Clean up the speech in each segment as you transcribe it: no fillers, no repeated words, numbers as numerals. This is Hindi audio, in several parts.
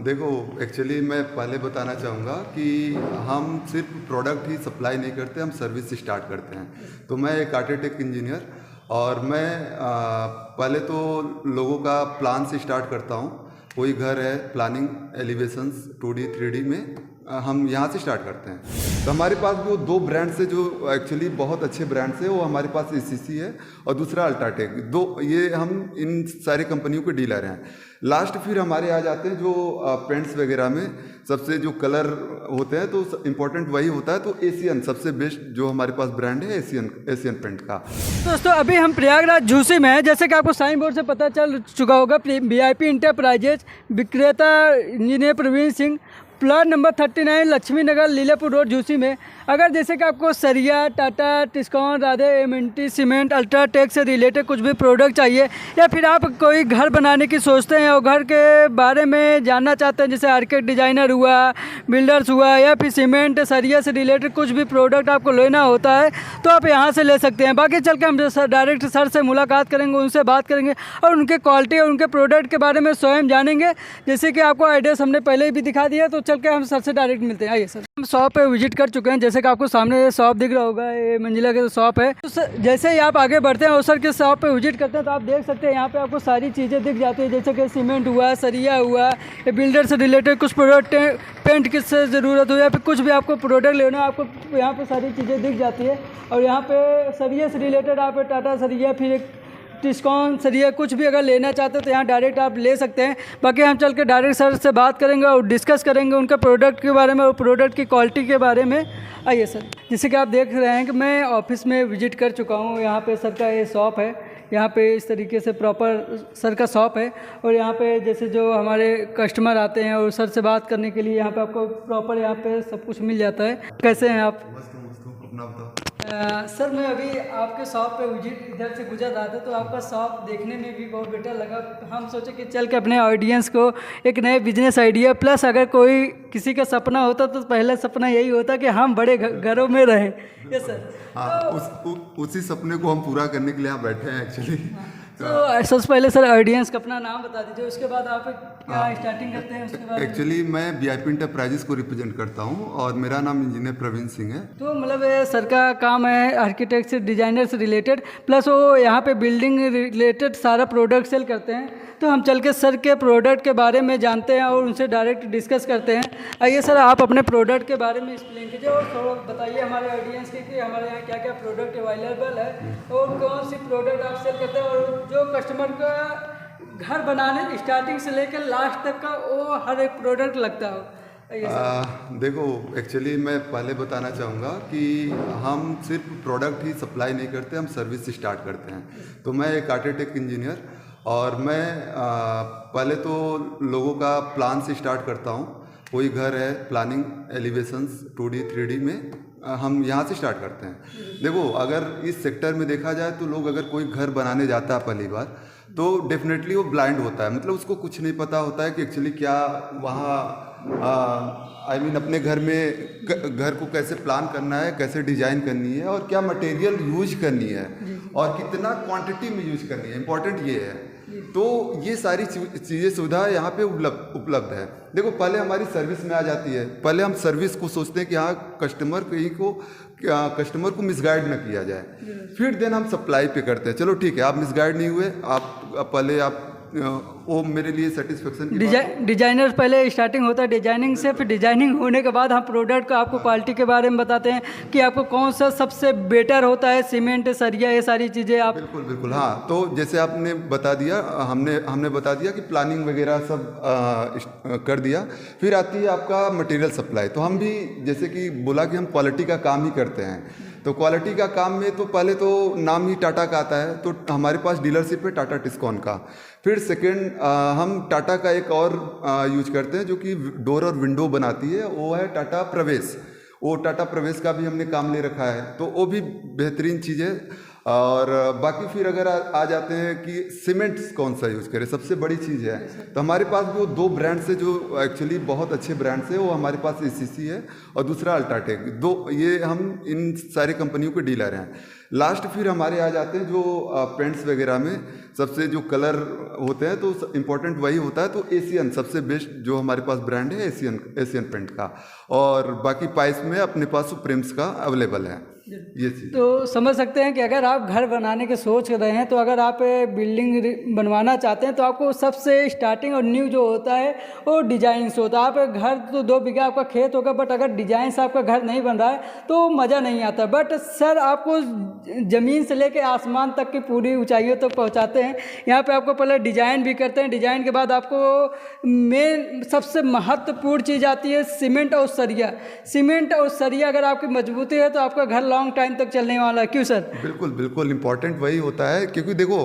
देखो, एक्चुअली मैं पहले बताना चाहूँगा कि हम सिर्फ प्रोडक्ट ही सप्लाई नहीं करते, हम सर्विस से स्टार्ट करते हैं। तो मैं एक आर्किटेक्ट इंजीनियर और मैं पहले तो लोगों का प्लान से स्टार्ट करता हूँ। कोई घर है, प्लानिंग, एलिवेशंस 2D 3D में हम यहाँ से स्टार्ट करते हैं। तो हमारे पास वो दो ब्रांड्स है जो एक्चुअली बहुत अच्छे ब्रांड्स है। वो हमारे पास एसीसी है और दूसरा अल्ट्राटेक। दो ये हम इन सारी कंपनियों के डीलर हैं। लास्ट फिर हमारे आ जाते हैं जो पेंट्स वगैरह में सबसे जो कलर होते हैं तो इम्पोर्टेंट वही होता है। तो एशियन सबसे बेस्ट जो हमारे पास ब्रांड है एशियन पेंट का। दोस्तों अभी हम प्रयागराज झूसी में हैं। जैसे कि आपको साइन बोर्ड से पता चल चुका होगा, VIP इंटरप्राइजेज विक्रेता engineer Praveen Singh, plot number 39 Lakshmi Nagar Leelapur road Jhusi में। अगर जैसे कि आपको सरिया, Tata, Tiscon, Radhe, MNT cement, UltraTech से रिलेटेड कुछ भी प्रोडक्ट चाहिए, या फिर आप कोई घर बनाने की सोचते हैं और घर के बारे में जानना चाहते हैं, जैसे आर्किटेक्ट डिजाइनर हुआ, बिल्डर्स हुआ, या फिर सीमेंट सरिया से रिलेटेड कुछ भी प्रोडक्ट आपको लेना होता है तो आप यहाँ से ले सकते हैं। बाकी चल के हम डायरेक्ट सर से मुलाकात करेंगे, उनसे बात करेंगे और उनके क्वालिटी और उनके प्रोडक्ट के बारे में स्वयं जानेंगे। जैसे कि आपको एड्रेस हमने पहले भी दिखा दिया, तो चल के हम सर से डायरेक्ट मिलते हैं। आइए सर, हम शॉप पे विजिट कर चुके हैं। जैसे कि आपको सामने शॉप दिख रहा होगा, ये मंजिला का शॉप है। तो सर जैसे ही आप आगे बढ़ते हैं और सर के शॉप पे विजिट करते हैं तो आप देख सकते हैं यहाँ पे आपको सारी चीज़ें दिख जाती है, जैसे कि सीमेंट हुआ, सरिया हुआ, बिल्डर से रिलेटेड कुछ प्रोडक्ट, पेंट किससे ज़रूरत हो या फिर कुछ भी आपको प्रोडक्ट लेना है, आपको यहाँ पर सारी चीज़ें दिख जाती है। और यहाँ पे सरिया से रिलेटेड आप टाटा सरिया, फिर टिस्कॉन सरिया कुछ भी अगर लेना चाहते हैं तो यहाँ डायरेक्ट आप ले सकते हैं। बाकी हम चल के डायरेक्ट सर से बात करेंगे और डिस्कस करेंगे उनके प्रोडक्ट के बारे में और प्रोडक्ट की क्वालिटी के बारे में। आइए सर, जैसे कि आप देख रहे हैं कि मैं ऑफिस में विजिट कर चुका हूँ। यहाँ पे सर का ये शॉप है। यहाँ पे इस तरीके से प्रॉपर सर का शॉप है और यहाँ पे जैसे जो हमारे कस्टमर आते हैं और सर से बात करने के लिए यहाँ पे आपको प्रॉपर यहाँ पे सब कुछ मिल जाता है। कैसे हैं आप? अपना बताओ। सर मैं अभी आपके शॉप पे विजिट इधर से गुजर रहा था तो आपका शॉप देखने में भी बहुत बेटर लगा। हम सोचे कि चल के अपने ऑडियंस को एक नए बिजनेस आइडिया, प्लस अगर कोई किसी का सपना होता तो पहला सपना यही होता कि हम बड़े घरों में रहें। Yes sir. हाँ, उसी सपने को हम पूरा करने के लिए यहाँ बैठे हैं एक्चुअली। तो सबसे पहले सर ऑडियंस का अपना नाम बता दीजिए, उसके बाद आप क्या स्टार्टिंग करते हैं उसके बाद। एक्चुअली मैं VIP इंटरप्राइजेस को रिप्रेजेंट करता हूँ और मेरा नाम इंजीनियर प्रवीण सिंह है। तो मतलब सर का काम है आर्किटेक्ट से, डिजाइनर से रिलेटेड, प्लस वो यहाँ पे बिल्डिंग रिलेटेड सारा प्रोडक्ट सेल करते हैं। तो हम चल के सर के प्रोडक्ट के बारे में जानते हैं और उनसे डायरेक्ट डिस्कस करते हैं। आइए सर, आप अपने प्रोडक्ट के बारे में एक्सप्लेन कीजिए और थोड़ा बताइए हमारे ऑडियंस के कि हमारे यहाँ क्या क्या प्रोडक्ट अवेलेबल है और कौन सी प्रोडक्ट आप सेल करते हैं और जो कस्टमर का घर बनाने स्टार्टिंग से लेकर लास्ट तक का वो हर एक प्रोडक्ट लगता हो। देखो, एक्चुअली मैं पहले बताना चाहूँगा कि हम सिर्फ प्रोडक्ट ही सप्लाई नहीं करते, हम सर्विस से स्टार्ट करते हैं। तो मैं एक आर्किटेक्ट इंजीनियर और मैं पहले तो लोगों का प्लान से स्टार्ट करता हूँ। कोई घर है, प्लानिंग, एलिवेशंस 2D 3D में हम यहाँ से स्टार्ट करते हैं। देखो, अगर इस सेक्टर में देखा जाए तो लोग अगर कोई घर बनाने जाता है पहली बार तो डेफिनेटली वो ब्लाइंड होता है। मतलब उसको कुछ नहीं पता होता है कि एक्चुअली क्या वहाँ अपने घर में घर को कैसे प्लान करना है, कैसे डिजाइन करनी है और क्या मटेरियल यूज करनी है और कितना क्वांटिटी में यूज करनी है। इंपॉर्टेंट ये है। तो ये सारी चीज़ें सुविधा यहाँ पे उपलब्ध है। देखो, पहले हमारी सर्विस में आ जाती है। पहले हम सर्विस को सोचते हैं कि हाँ कस्टमर को मिसगाइड ना किया जाए, फिर देन हम सप्लाई पे करते हैं। चलो ठीक है, आप मिसगाइड नहीं हुए, आप पहले आप वो मेरे लिए सेटिस्फेक्शन की डिजाइनर पहले स्टार्टिंग होता है डिजाइनिंग से, फिर डिजाइनिंग होने के बाद हम प्रोडक्ट को आपको क्वालिटी के बारे में बताते हैं कि आपको कौन सा सबसे बेटर होता है, सीमेंट, सरिया, ये सारी चीज़ें आप। बिल्कुल हाँ। तो जैसे आपने बता दिया, हमने बता दिया कि प्लानिंग वगैरह सब कर दिया। फिर आती है आपका मटेरियल सप्लाई। तो हम भी जैसे कि बोला कि हम क्वालिटी का काम ही करते हैं। तो क्वालिटी का काम में तो पहले तो नाम ही टाटा का आता है, तो हमारे पास डीलरशिप है टाटा टिस्कॉन का। फिर सेकंड हम टाटा का एक और यूज करते हैं जो कि डोर और विंडो बनाती है, वो है टाटा प्रवेश। वो टाटा प्रवेश का भी हमने काम ले रखा है, तो वो भी बेहतरीन चीज़ है। और बाकी फिर अगर आ जाते हैं कि सीमेंट कौन सा यूज़ करें, सबसे बड़ी चीज़ है। तो हमारे पास जो दो ब्रांड्स है जो एक्चुअली बहुत अच्छे ब्रांड्स है, वो हमारे पास एसीसी है और दूसरा अल्ट्राटेक, दो ये हम इन सारी कंपनियों के डीलर हैं। लास्ट फिर हमारे आ जाते हैं जो पेंट्स वगैरह में सबसे जो कलर होते हैं तो इम्पोर्टेंट वही होता है, तो एशियन सबसे बेस्ट जो हमारे पास ब्रांड है एशियन पेंट का, और बाकी पाइप्स में अपने पास सुप्रीम्स का अवेलेबल है ये चीज़। तो समझ सकते हैं कि अगर आप घर बनाने के सोच रहे हैं, तो अगर आप बिल्डिंग बनवाना चाहते हैं तो आपको सबसे स्टार्टिंग और न्यू जो होता है वो डिजाइन से होता है। आप घर तो 2 बीघा आपका खेत होगा, बट अगर डिजाइन से आपका घर नहीं बन रहा है तो मज़ा नहीं आता। बट सर आपको ज़मीन से लेके आसमान तक की पूरी ऊंचाइयों तक पहुंचाते हैं। यहाँ पे आपको पहले डिजाइन भी करते हैं, डिजाइन के बाद आपको मेन सबसे महत्वपूर्ण चीज़ आती है सीमेंट और सरिया। सीमेंट और सरिया अगर आपकी मजबूती है तो आपका घर लॉन्ग टाइम तक चलने वाला है। क्यों सर? बिल्कुल बिल्कुल इम्पॉर्टेंट वही होता है, क्योंकि देखो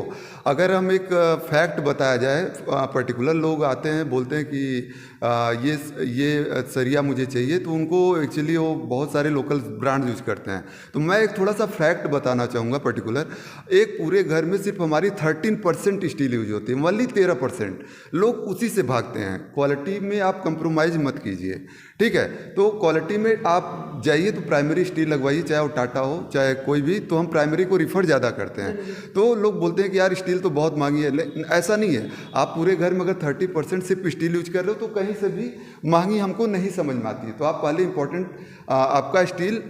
अगर हम एक फैक्ट बताया जाए, पर्टिकुलर लोग आते हैं बोलते हैं कि ये सरिया मुझे चाहिए, तो उनको एक्चुअली वो बहुत सारे लोकल ब्रांड यूज करते हैं। तो मैं एक थोड़ा सा फैक्ट बताना चाहूँगा पर्टिकुलर, एक पूरे घर में सिर्फ हमारी 13% स्टील यूज होती है, ओनली 13%। लोग उसी से भागते हैं। क्वालिटी में आप कंप्रोमाइज़ मत कीजिए, ठीक है। तो क्वालिटी में आप जाइए तो प्राइमरी स्टील लगवाइए, चाहे वो टाटा हो चाहे कोई भी, तो हम प्राइमरी को रिफर ज़्यादा करते हैं। तो लोग बोलते हैं कि यार स्टील तो बहुत महंगी है, लेकिन ऐसा नहीं है। आप पूरे घर में अगर 30% सिर्फ स्टील यूज कर रहे हो तो कहीं से भी महंगी हमको नहीं समझ में आती है। तो आप पहले इंपॉर्टेंट आपका स्टील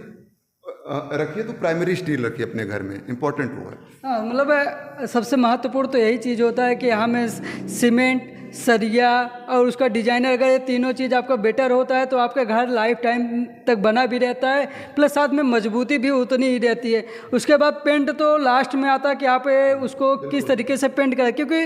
रखिए, तो प्राइमरी स्टील रखिए अपने घर में, इंपॉर्टेंट वो है। हाँ, मतलब सबसे महत्वपूर्ण तो यही चीज़ होता है कि हमें सीमेंट, सरिया और उसका डिजाइनर, अगर ये तीनों चीज़ आपका बेटर होता है तो आपका घर लाइफ टाइम तक बना भी रहता है, प्लस साथ में मजबूती भी उतनी ही रहती है। उसके बाद पेंट तो लास्ट में आता है कि आप उसको किस तरीके से पेंट करें, क्योंकि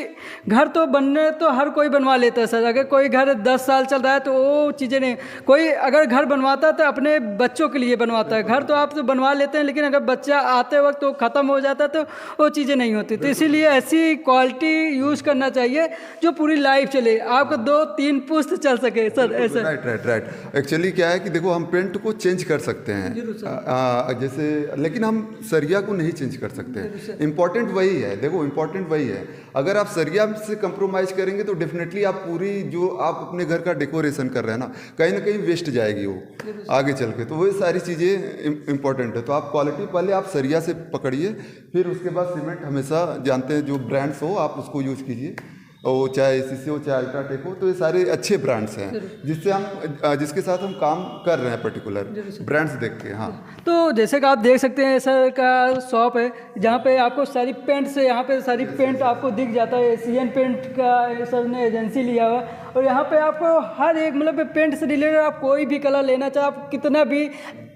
घर तो बनने तो हर कोई बनवा लेता है सर। अगर कोई घर 10 साल चल रहा है तो वो चीज़ें नहीं, कोई अगर घर बनवाता है तो अपने बच्चों के लिए बनवाता है। घर तो आप तो बनवा लेते हैं, लेकिन अगर बच्चा आते वक्त तो ख़त्म हो जाता है तो वो चीज़ें नहीं होती। तो इसीलिए ऐसी क्वालिटी यूज़ करना चाहिए जो पूरी लाइफ चले, आपको 2-3 पुश्त चल सके सर। ऐसा राइट। एक्चुअली क्या है कि देखो हम पेंट को चेंज कर सकते हैं जैसे, लेकिन हम सरिया को नहीं चेंज कर सकते हैं। इंपॉर्टेंट वही है, देखो इंपॉर्टेंट वही है। अगर आप सरिया से कंप्रोमाइज़ करेंगे तो डेफिनेटली आप पूरी जो आप अपने घर का डेकोरेशन कर रहे हैं ना कहीं वेस्ट जाएगी वो आगे चल के। तो वही सारी चीज़ें इंपॉर्टेंट है। तो आप क्वालिटी पहले आप सरिया से पकड़िए, फिर उसके बाद सीमेंट हमेशा जानते हैं जो ब्रांड्स हो आप उसको यूज़ कीजिए, वो चाहे एसीसी हो चाहे अल्ट्राटेक हो, तो ये सारे अच्छे ब्रांड्स हैं जिसके साथ हम काम कर रहे हैं पर्टिकुलर ब्रांड्स देख के। हाँ, तो जैसे कि आप देख सकते हैं सर का शॉप है जहाँ पे आपको सारी पेंट से, यहाँ पे सारी पेंट आपको दिख जाता है। एशियन पेंट का सर ने एजेंसी लिया हुआ, और यहाँ पे आपको हर एक मतलब पेंट से रिलेटेड आप कोई भी कलर लेना चाहे, आप कितना भी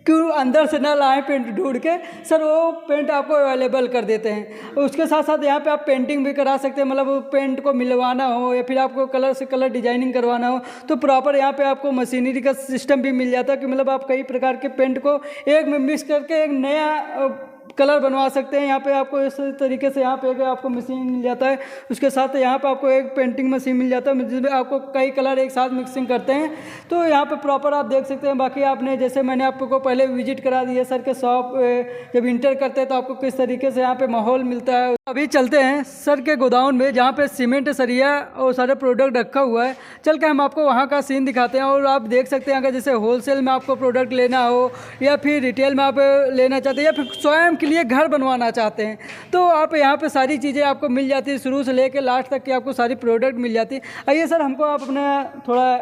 क्यों अंदर से ना लाएं पेंट ढूंढ के, सर वो पेंट आपको अवेलेबल कर देते हैं। उसके साथ साथ यहाँ पे आप पेंटिंग भी करा सकते हैं, मतलब पेंट को मिलवाना हो या फिर आपको कलर से कलर डिजाइनिंग करवाना हो तो प्रॉपर यहाँ पे आपको मशीनरी का सिस्टम भी मिल जाता है कि मतलब आप कई प्रकार के पेंट को एक में मिक्स करके एक नया कलर बनवा सकते हैं। यहाँ पे आपको इस तरीके से यहाँ पे आपको मशीन मिल जाता है। उसके साथ यहाँ पे आपको एक पेंटिंग मशीन मिल जाता है जिसमें आपको कई कलर एक साथ मिक्सिंग करते हैं। तो यहाँ पे प्रॉपर आप देख सकते हैं। बाकी आपने जैसे मैंने आपको पहले विजिट करा दिया सर के शॉप, जब इंटर करते हैं तो आपको किस तरीके से यहाँ पे माहौल मिलता है। अभी चलते हैं सर के गोदाउन में जहाँ पे सीमेंट, सरिया और सारे प्रोडक्ट रखा हुआ है। चल के हम आपको वहाँ का सीन दिखाते हैं। और आप देख सकते हैं अगर जैसे होलसेल में आपको प्रोडक्ट लेना हो या फिर रिटेल में आप लेना चाहते हैं या फिर स्वयं के लिए घर बनवाना चाहते हैं तो आप यहाँ पे सारी चीज़ें आपको मिल जाती है, शुरू से लेकर लास्ट तक की आपको सारी प्रोडक्ट मिल जाती है। आइए सर, हमको आप अपना थोड़ा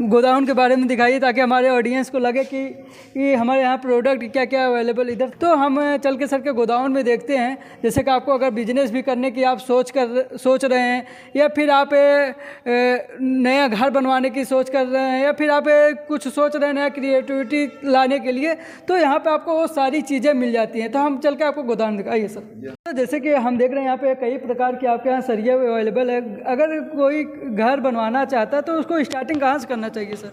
गोदाउन के बारे में दिखाइए ताकि हमारे ऑडियंस को लगे कि हमारे यहाँ प्रोडक्ट क्या क्या अवेलेबल इधर। तो हम चल के सर के गोदाउन में देखते हैं। जैसे कि आपको अगर बिजनेस भी करने की आप सोच रहे हैं या फिर आप नया घर बनवाने की सोच कर रहे हैं या फिर आप कुछ सोच रहे हैं नया क्रिएटिविटी लाने के लिए, तो यहाँ पे आपको वो सारी चीज़ें मिल जाती हैं। तो हम चल के आपको गोदाम दिखाइए सर। तो जैसे कि हम देख रहे हैं यहाँ पे कई प्रकार के आपके यहाँ सरिया अवेलेबल है। अगर कोई घर बनवाना चाहता है तो उसको स्टार्टिंग कहाँ से करना चाहिए सर?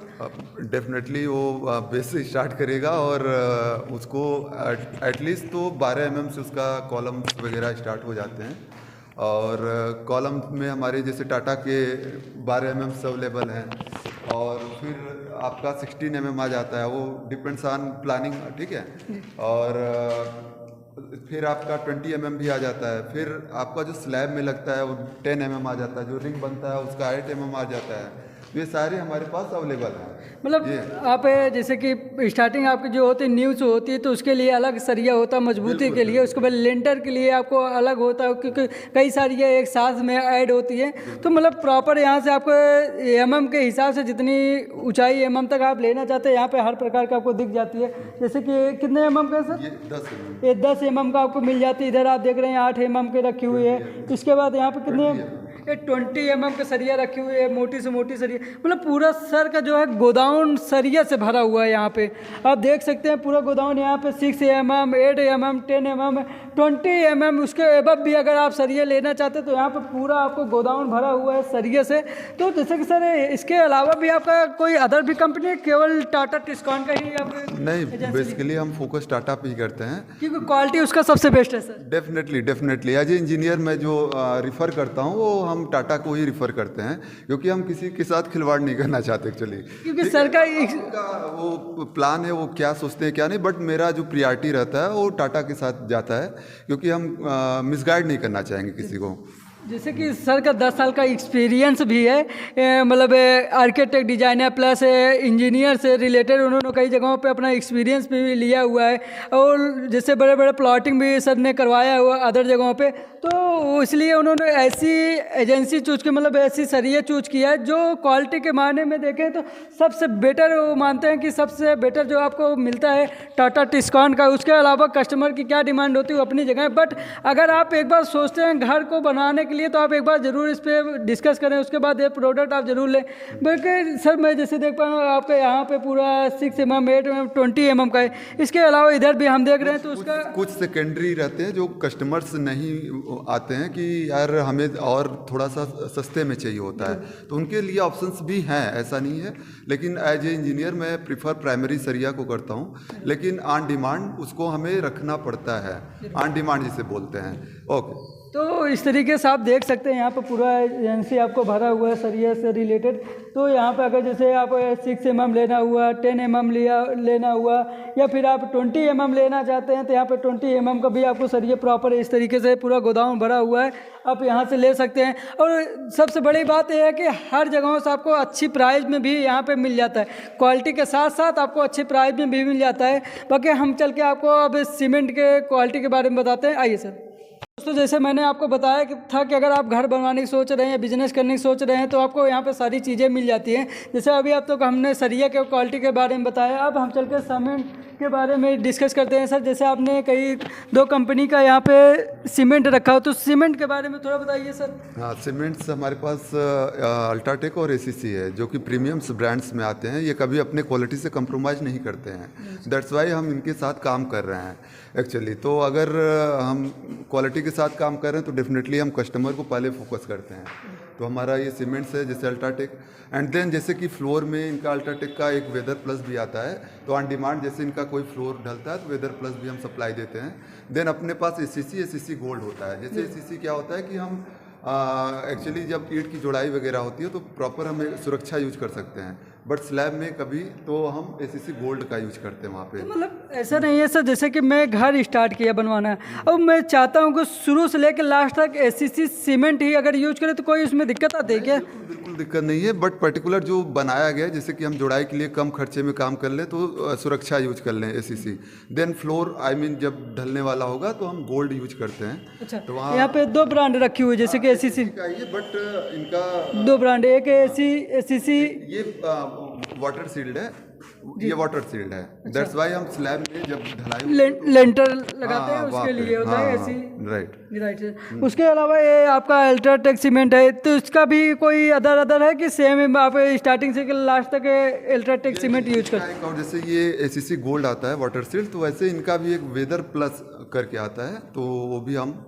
डेफिनेटली वो बेस से स्टार्ट करेगा और उसको एटलीस्ट तो 12 mm से उसका कॉलम्स वगैरह स्टार्ट हो जाते हैं। और कॉलम में हमारे जैसे टाटा के 12 mm अवेलेबल हैं और फिर आपका 16 mm आ जाता है। वो डिपेंड्स ऑन प्लानिंग, ठीक है। और फिर आपका 20 भी आ जाता है, फिर आपका जो स्लैब में लगता है वो 10 आ जाता है, जो रिंग बनता है उसका 8 आ जाता है। ये सारे हमारे पास अवेलेबल हैं। मतलब आप जैसे कि स्टार्टिंग आपकी जो होती है न्यू से होती है तो उसके लिए अलग सरिया होता है मजबूती के लिए, उसके बाद लेंटर के लिए आपको अलग होता है क्योंकि कई सारी ये एक साथ में ऐड होती है। तो मतलब प्रॉपर यहाँ से आपको के हिसाब से जितनी ऊंचाई तक आप लेना चाहते हैं यहाँ पे हर प्रकार का आपको दिख जाती है। जैसे कि कितने का सर? ये 10 ये 10 का आपको मिल जाती है। इधर आप देख रहे हैं 8 के रखी हुई है। इसके बाद यहाँ पे कितने ये 20 के सरिया रखी हुई है, मोटी से मोटी सरिया। मतलब पूरा सर का जो है गोदाउन सरिया से भरा हुआ है। यहाँ पे आप देख सकते हैं पूरा गोदाउन यहाँ पे 6 8 10 20 उसके एबव भी अगर आप सरिया लेना चाहते हैं तो यहाँ पे पूरा आपको गोदाउन भरा हुआ है सरिया से। तो जैसे कि सर इसके अलावा भी आपका कोई अदर भी कंपनी है, केवल टाटा टिस्कॉन का ही आप? नहीं, बेसिकली हम फोकस टाटा पे ही करते हैं क्योंकि क्वालिटी उसका सबसे बेस्ट है sir. Definitely as a engineer मैं जो रिफ़र करता हूँ वो हम टाटा को ही रिफ़र करते हैं, क्योंकि हम किसी के साथ खिलवाड़ नहीं करना चाहते एक्चुअली। क्योंकि सर का वो प्लान है, वो क्या सोचते हैं क्या नहीं, बट मेरा जो प्रायोरिटी रहता है वो टाटा के साथ जाता है, क्योंकि हम मिसगाइड नहीं करना चाहेंगे किसी को। जैसे कि सर का 10 साल का एक्सपीरियंस भी है, मतलब आर्किटेक्ट डिजाइनर प्लस इंजीनियर से रिलेटेड उन्होंने कई जगहों पे अपना एक्सपीरियंस भी लिया हुआ है। और जैसे बड़े बड़े प्लॉटिंग भी सर ने करवाया हुआ अदर जगहों पे, तो इसलिए उन्होंने ऐसी एजेंसी चूज की, मतलब ऐसी सरिया चूज किया है जो क्वालिटी के मायने में देखें तो सबसे बेटर वो मानते हैं कि सबसे बेटर जो आपको मिलता है टाटा टिस्कॉन का। उसके अलावा कस्टमर की क्या डिमांड होती है वो अपनी जगह है, बट अगर आप एक बार सोचते हैं घर को बनाने के लिए तो आप एक बार ज़रूर इस पर डिस्कस करें, उसके बाद ये प्रोडक्ट आप ज़रूर लें। बल्कि सर मैं जैसे देख पा रहा हूँ आपके यहाँ पे पूरा 6 8 20 का है। इसके अलावा इधर भी हम देख रहे हैं तो उसका कुछ सेकेंडरी रहते हैं जो कस्टमर्स नहीं आते हैं कि यार हमें और थोड़ा सा सस्ते में चाहिए होता है, तो उनके लिए ऑप्शंस भी हैं, ऐसा नहीं है। लेकिन एज ए इंजीनियर मैं प्रीफर प्राइमरी सरिया को करता हूँ, लेकिन ऑन डिमांड उसको हमें रखना पड़ता है, ऑन डिमांड जिसे बोलते हैं। ओके, तो इस तरीके से आप देख सकते हैं यहाँ पर पूरा एजेंसी आपको भरा हुआ है सरिया से रिलेटेड। तो यहाँ पे अगर जैसे आप 6 लेना हुआ, 10 लेना हुआ, या फिर आप 20 लेना चाहते हैं तो यहाँ पे 20 का भी आपको सरिया प्रॉपर इस तरीके से पूरा गोदाम भरा हुआ है, आप यहाँ से ले सकते हैं। और सबसे बड़ी बात यह है कि हर जगहों से आपको अच्छी प्राइस में भी यहाँ पे मिल जाता है, क्वालिटी के साथ साथ आपको अच्छी प्राइस में भी मिल जाता है। बाकी हम चल के आपको अब सीमेंट के क्वालिटी के बारे में बताते हैं, आइए सर। दोस्तों जैसे मैंने आपको बताया कि अगर आप घर बनवाने की सोच रहे हैं या बिजनेस करने की सोच रहे हैं तो आपको यहाँ पे सारी चीज़ें मिल जाती हैं। जैसे अभी आप तो हमने सरिया के क्वालिटी के बारे में बताया, अब हम चलकर सीमेंट के बारे में डिस्कस करते हैं। सर जैसे आपने कई 2 कंपनी का यहाँ पे सीमेंट रखा हो, तो सीमेंट के बारे में थोड़ा बताइए सर। हाँ, सीमेंट्स हमारे पास अल्ट्राटेक और एसीसी है जो कि प्रीमियम्स ब्रांड्स में आते हैं। ये कभी अपने क्वालिटी से कंप्रोमाइज़ नहीं करते हैं, दैट्स वाई हम इनके साथ काम कर रहे हैं एक्चुअली। तो अगर हम क्वालिटी के साथ काम कर रहे हैं तो डेफिनेटली हम कस्टमर को पहले फोकस करते हैं। तो हमारा ये सीमेंट्स है जैसे अल्ट्राटेक, एंड देन जैसे कि फ्लोर में इनका अल्ट्राटेक का एक वेदर प्लस भी आता है, तो ऑन डिमांड जैसे इनका कोई फ्लोर ढलता है तो वेदर प्लस भी हम सप्लाई देते हैं। देन अपने पास एसीसी गोल्ड होता है। जैसे एसीसी क्या होता है कि हम एक्चुअली जब ईंट की जोड़ाई वगैरह होती है तो प्रॉपर हम सुरक्षा यूज कर सकते हैं, बट स्लैब में कभी तो हम एसीसी गोल्ड का यूज करते हैं वहाँ पे। तो मतलब ऐसा नहीं है सर, जैसे कि मैं घर स्टार्ट किया बनवाना है, अब मैं चाहता हूँ कि शुरू से लेकर लास्ट तक एसीसी सीमेंट ही अगर यूज करें तो कोई उसमें दिक्कत आती है क्या? बिल्कुल दिक्कत नहीं है, बट पर्टिकुलर जो बनाया गया है जैसे कि हम जोड़ाई के लिए कम खर्चे में काम कर लें तो सुरक्षा यूज कर लें एसीसी। देन फ्लोर जब ढलने वाला होगा तो हम गोल्ड यूज करते हैं। अच्छा, तो वहाँ यहाँ पे 2 ब्रांड रखी हुई जैसे कि एसीसी का ये, बट इनका 2 ब्रांड, एक एसीसी ये वाटर सील्ड है, ये वाटर सील्ड है, दैट्स वाई हम स्लैब में जब ढलाई लेंटर लगाते हैं उसके लिए होता है ऐसी। राइट। उसके अलावा ये आपका अल्ट्राटेक सीमेंट है, तो इसका भी कोई अदर है कि सेम आप स्टार्टिंग से लास्ट तक अल्ट्राटेक सीमेंट यूज करते हैं? और जैसे ये एसीसी गोल्ड आता है वाटर सील्ड, तो वैसे इनका भी एक वेदर प्लस करके आता है, तो वो भी हम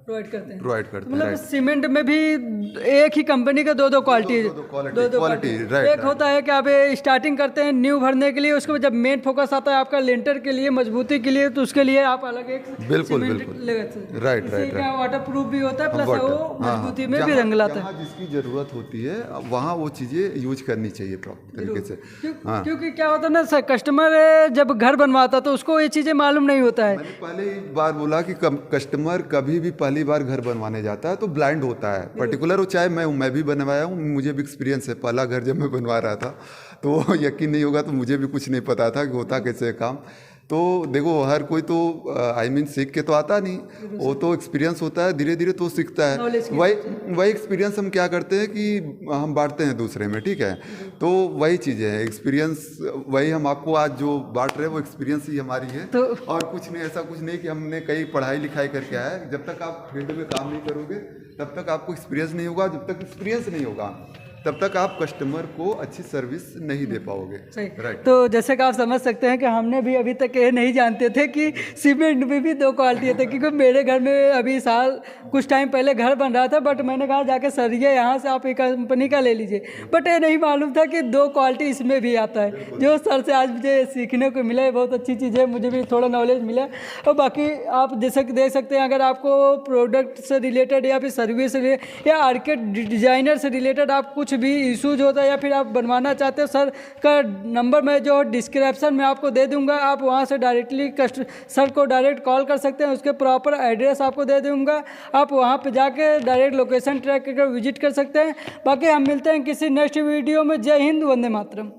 प्रोवाइड करते हैं। प्रोवाइड करते हैं। मतलब सीमेंट में भी एक ही कंपनी का दो क्वालिटी, क्वालिटी एक होता है कि आप स्टार्टिंग करते हैं न्यू भरने के लिए, उसके बाद जब मेन फोकस आता है आपका लेंटर के लिए, मजबूती के लिए, तो उसके लिए आप अलग एक बिल्कुल राइट वाटर प्रूफ भी होता है, प्लस वो मजबूती में भी रंग लाता है। जिसकी जरूरत होती है वहाँ वो चीज़ें यूज करनी चाहिए प्रॉपर तरीके से। क्योंकि क्या होता है ना, कस्टमर जब घर बनवाता तो उसको ये चीज़ें मालूम नहीं होता है। मैंने पहले ही बार बोला कि कस्टमर कभी भी पहली बार घर बनवाने जाता है तो ब्लाइंड होता है। पर्टिकुलर वो चाहे मैं भी बनवाया हूँ, मुझे भी एक्सपीरियंस है। पहला घर जब मैं बनवा रहा था तो यकीन नहीं होगा, तो मुझे भी कुछ नहीं पता था कि होता कैसे है काम। तो देखो हर कोई तो सीख के तो आता नहीं, वो तो एक्सपीरियंस होता है, धीरे धीरे तो सीखता है। वही एक्सपीरियंस हम क्या करते हैं कि हम बांटते हैं दूसरे में, ठीक है। तो वही चीज़ें हैं, एक्सपीरियंस वही हम आपको आज जो बांट रहे हैं वो एक्सपीरियंस ही हमारी है। तो और कुछ नहीं, ऐसा कुछ नहीं कि हमने कई पढ़ाई लिखाई करके आया है। जब तक आप फील्ड में काम नहीं करोगे तब तक आपको एक्सपीरियंस नहीं होगा। जब तक एक्सपीरियंस नहीं होगा तब तक आप कस्टमर को अच्छी सर्विस नहीं दे पाओगे। राइट। तो जैसे कि आप समझ सकते हैं कि हमने भी अभी तक ये नहीं जानते थे कि सीमेंट में भी दो क्वालिटी है, क्योंकि मेरे घर में अभी कुछ टाइम पहले घर बन रहा था, बट मैंने कहा जाके सरिया यहाँ से आप एक कंपनी का ले लीजिए, बट ये नहीं मालूम था कि दो क्वालिटी इसमें भी आता है। जो सर से आज मुझे सीखने को मिला है, बहुत अच्छी चीज़ है, मुझे भी थोड़ा नॉलेज मिला। और बाकी आप जैसे देख सकते हैं, अगर आपको प्रोडक्ट से रिलेटेड या फिर सर्विस से या आर्किटेक्ट डिजाइनर से रिलेटेड आप कुछ भी इश्यूज होता है या फिर आप बनवाना चाहते हो, सर का नंबर मैं जो डिस्क्रिप्शन में आपको दे दूंगा, आप वहां से डायरेक्टली सर को डायरेक्ट कॉल कर सकते हैं। उसके प्रॉपर एड्रेस आपको दे दूंगा, आप वहां पे जाके डायरेक्ट लोकेशन ट्रैक करके विजिट कर सकते हैं। बाकी हम मिलते हैं किसी नेक्स्ट वीडियो में। जय हिंद, वंदे मातरम।